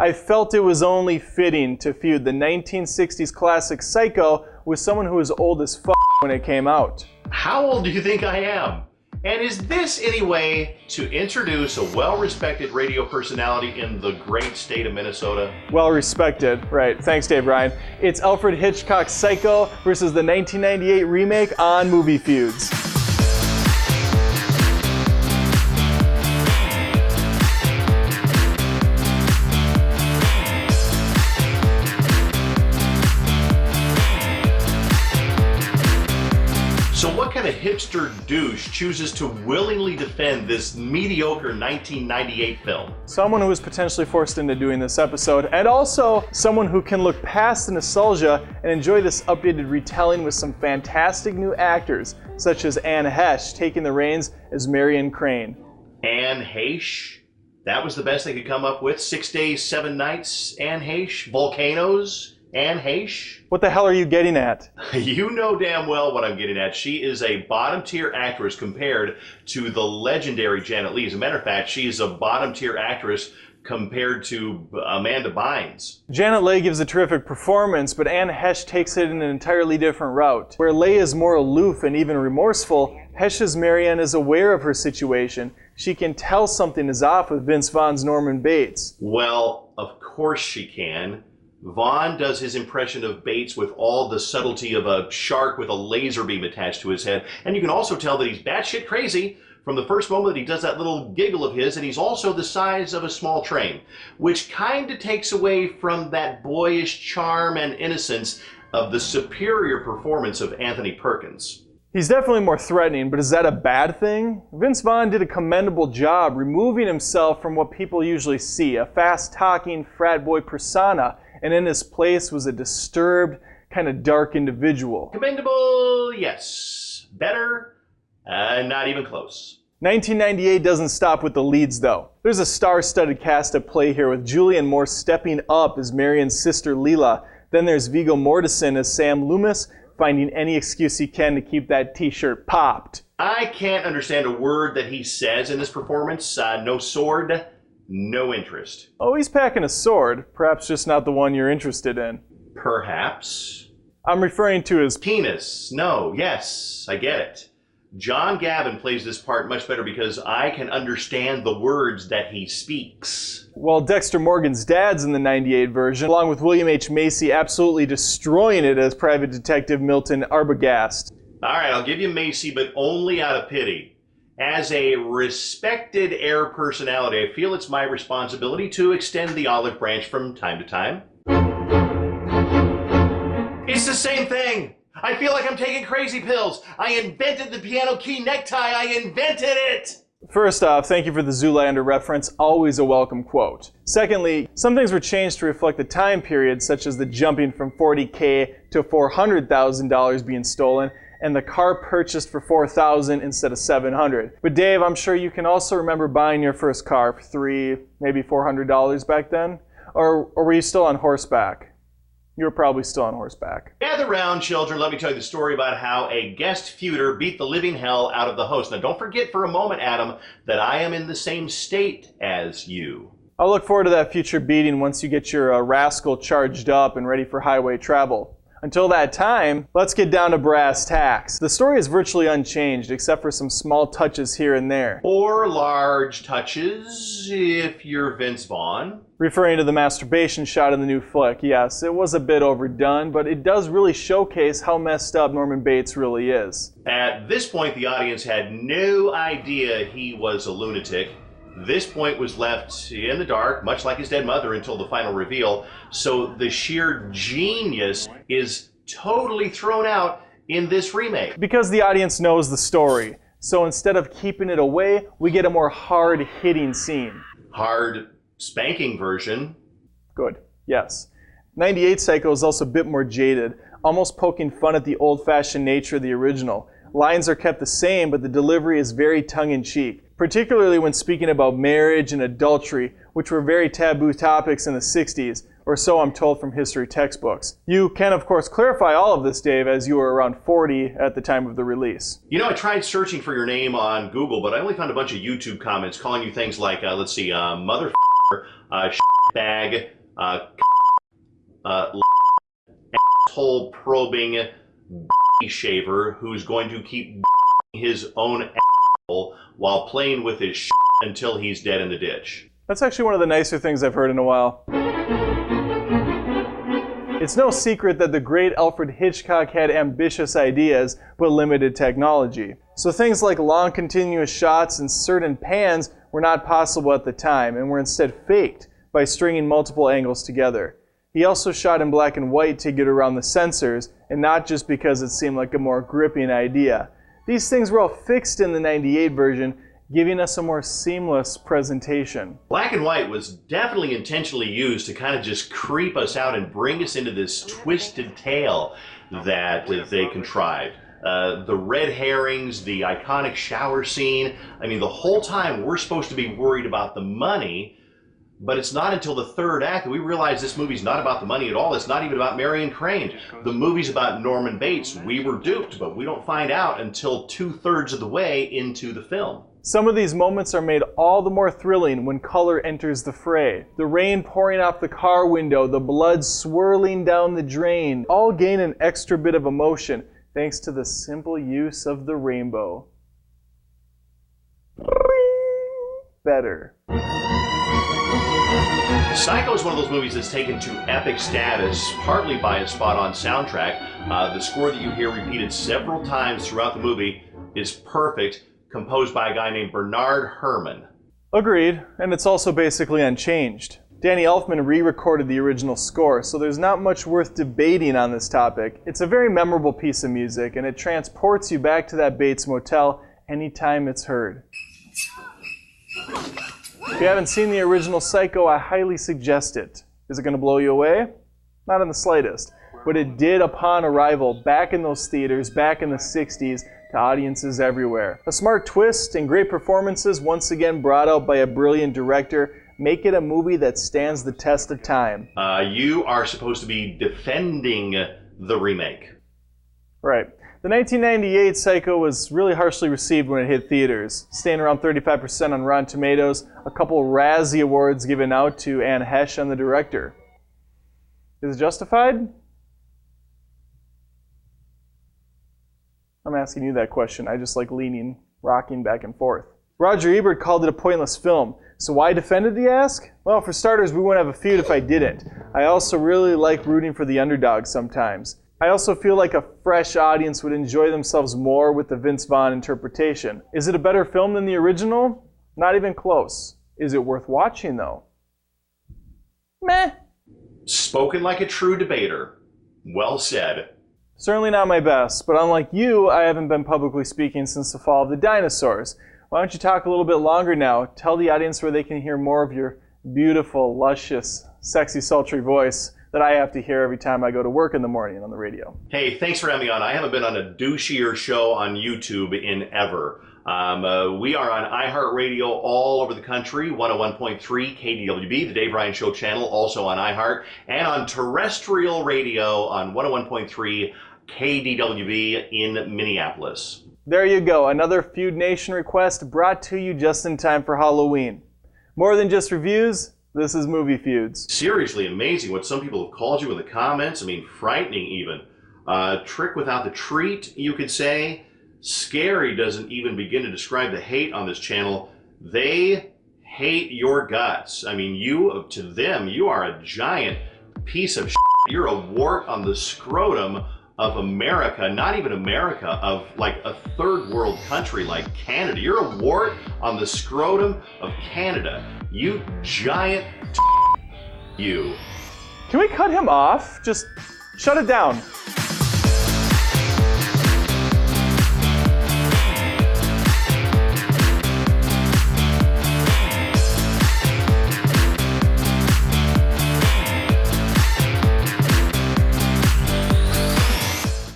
I felt it was only fitting to feud the 1960s classic Psycho with someone who was old as f*** when it came out. How old do you think I am? And is this any way to introduce a well-respected radio personality in the great state of Minnesota? Well respected, right. Thanks, Dave Ryan. It's Alfred Hitchcock's Psycho versus the 1998 remake on Movie Feuds. So what kind of hipster douche chooses to willingly defend this mediocre 1998 film? Someone who was potentially forced into doing this episode, and also someone who can look past the nostalgia and enjoy this updated retelling with some fantastic new actors, such as Anne Heche taking the reins as Marion Crane. Anne Heche? That was the best they could come up with? 6 Days, 7 Nights, Anne Heche? Volcanoes, Anne Heche? What the hell are you getting at? You know damn well what I'm getting at. She is a bottom-tier actress compared to the legendary Janet Leigh. As a matter of fact, she is a bottom-tier actress compared to Amanda Bynes. Janet Leigh gives a terrific performance, but Anne Heche takes it in an entirely different route. Where Leigh is more aloof and even remorseful, Heche's Marianne is aware of her situation. She can tell something is off with Vince Vaughn's Norman Bates. Well, of course she can. Vaughn does his impression of Bates with all the subtlety of a shark with a laser beam attached to his head. And you can also tell that he's batshit crazy from the first moment that he does that little giggle of his, and he's also the size of a small train, which kind of takes away from that boyish charm and innocence of the superior performance of Anthony Perkins. He's definitely more threatening, but is that a bad thing? Vince Vaughn did a commendable job removing himself from what people usually see, a fast-talking frat boy persona, and in his place was a disturbed, kind of dark individual. Commendable, yes. Better, not even close. 1998 doesn't stop with the leads, though. There's a star-studded cast at play here, with Julianne Moore stepping up as Marion's sister Leela. Then there's Viggo Mortensen as Sam Loomis, finding any excuse he can to keep that t-shirt popped. I can't understand a word that he says in this performance. No sword, no interest. Oh, he's packing a sword, perhaps just not the one you're interested in. Perhaps. I'm referring to his penis. No, yes, I get it. John Gavin plays this part much better because I can understand the words that he speaks. Well, Dexter Morgan's dad's in the 98 version, along with William H. Macy absolutely destroying it as Private Detective Milton Arbogast. All right, I'll give you Macy, but only out of pity. As a respected air personality, I feel it's my responsibility to extend the olive branch from time to time. It's the same thing. I feel like I'm taking crazy pills. I invented the piano key necktie. I invented it. First off, thank you for the Zoolander reference, always a welcome quote. Secondly, some things were changed to reflect the time period, such as the jumping from $40,000 to $400,000 being stolen, and the car purchased for $4,000 instead of $700. But Dave, I'm sure you can also remember buying your first car for $300, maybe $400 back then? Or were you still on horseback? You were probably still on horseback. Gather round, children. Let me tell you the story about how a guest feuder beat the living hell out of the host. Now, don't forget for a moment, Adam, that I am in the same state as you. I'll look forward to that future beating once you get your rascal charged up and ready for highway travel. Until that time, let's get down to brass tacks. The story is virtually unchanged, except for some small touches here and there. Or large touches, if you're Vince Vaughn. Referring to the masturbation shot in the new flick, yes, it was a bit overdone, but it does really showcase how messed up Norman Bates really is. At this point, the audience had no idea he was a lunatic. This point was left in the dark, much like his dead mother, until the final reveal. So the sheer genius is totally thrown out in this remake. Because the audience knows the story. So instead of keeping it away, we get a more hard-hitting scene. Hard spanking version. Good, yes. 98 Psycho is also a bit more jaded, almost poking fun at the old-fashioned nature of the original. Lines are kept the same, but the delivery is very tongue-in-cheek, particularly when speaking about marriage and adultery, which were very taboo topics in the 60s, or so I'm told from history textbooks. You can, of course, clarify all of this, Dave, as you were around 40 at the time of the release. You know, I tried searching for your name on Google, but I only found a bunch of YouTube comments calling you things like, motherfucker, bag, asshole probing shaver who's going to keep his own asshole while playing with his until he's dead in the ditch. That's actually one of the nicer things I've heard in a while. It's no secret that the great Alfred Hitchcock had ambitious ideas, but limited technology. So things like long continuous shots and certain pans were not possible at the time, and were instead faked by stringing multiple angles together. He also shot in black and white to get around the censors, and not just because it seemed like a more gripping idea. These things were all fixed in the '98 version, giving us a more seamless presentation. Black and white was definitely intentionally used to kind of just creep us out and bring us into this twisted tale that they contrived. The red herrings, the iconic shower scene. I mean, the whole time we're supposed to be worried about the money, but it's not until the third act that we realize this movie's not about the money at all. It's not even about Marion Crane. The movie's about Norman Bates. We were duped, but we don't find out until 2/3 of the way into the film. Some of these moments are made all the more thrilling when color enters the fray. The rain pouring off the car window, the blood swirling down the drain, all gain an extra bit of emotion thanks to the simple use of the rainbow. Better. Psycho is one of those movies that's taken to epic status, partly by a spot-on soundtrack. The score that you hear repeated several times throughout the movie is perfect, composed by a guy named Bernard Herrmann. Agreed, and it's also basically unchanged. Danny Elfman re-recorded the original score, so there's not much worth debating on this topic. It's a very memorable piece of music, and it transports you back to that Bates Motel anytime it's heard. If you haven't seen the original Psycho, I highly suggest it. Is it going to blow you away? Not in the slightest. But it did upon arrival, back in those theaters, back in the 60s, to audiences everywhere. A smart twist and great performances, once again brought out by a brilliant director, make it a movie that stands the test of time. You are supposed to be defending the remake. Right. The 1998 Psycho was really harshly received when it hit theaters, staying around 35% on Rotten Tomatoes, a couple Razzie Awards given out to Anne Hesh and the director. Is it justified? I'm asking you that question. I just like rocking back and forth. Roger Ebert called it a pointless film. So why defend it, you ask? Well, for starters, we wouldn't have a feud if I didn't. I also really like rooting for the underdog sometimes. I also feel like a fresh audience would enjoy themselves more with the Vince Vaughn interpretation. Is it a better film than the original? Not even close. Is it worth watching, though? Meh. Spoken like a true debater. Well said. Certainly not my best, but unlike you, I haven't been publicly speaking since the fall of the dinosaurs. Why don't you talk a little bit longer now? Tell the audience where they can hear more of your beautiful, luscious, sexy, sultry voice that I have to hear every time I go to work in the morning on the radio. Hey, thanks for having me on. I haven't been on a douchier show on YouTube in ever. We are on iHeartRadio all over the country, 101.3 KDWB, the Dave Ryan Show channel, also on iHeart, and on terrestrial radio on 101.3 KDWB in Minneapolis. There you go, another Feud Nation request brought to you just in time for Halloween. More than just reviews, this is Movie Feuds. Seriously amazing what some people have called you in the comments. I mean, frightening even. Trick without the treat, you could say. Scary doesn't even begin to describe the hate on this channel. They hate your guts. I mean, to them, you are a giant piece of shit. You're a wart on the scrotum of America, not even America, of like a third world country like Canada. You're a wart on the scrotum of Canada. You giant you. Can we cut him off? Just shut it down.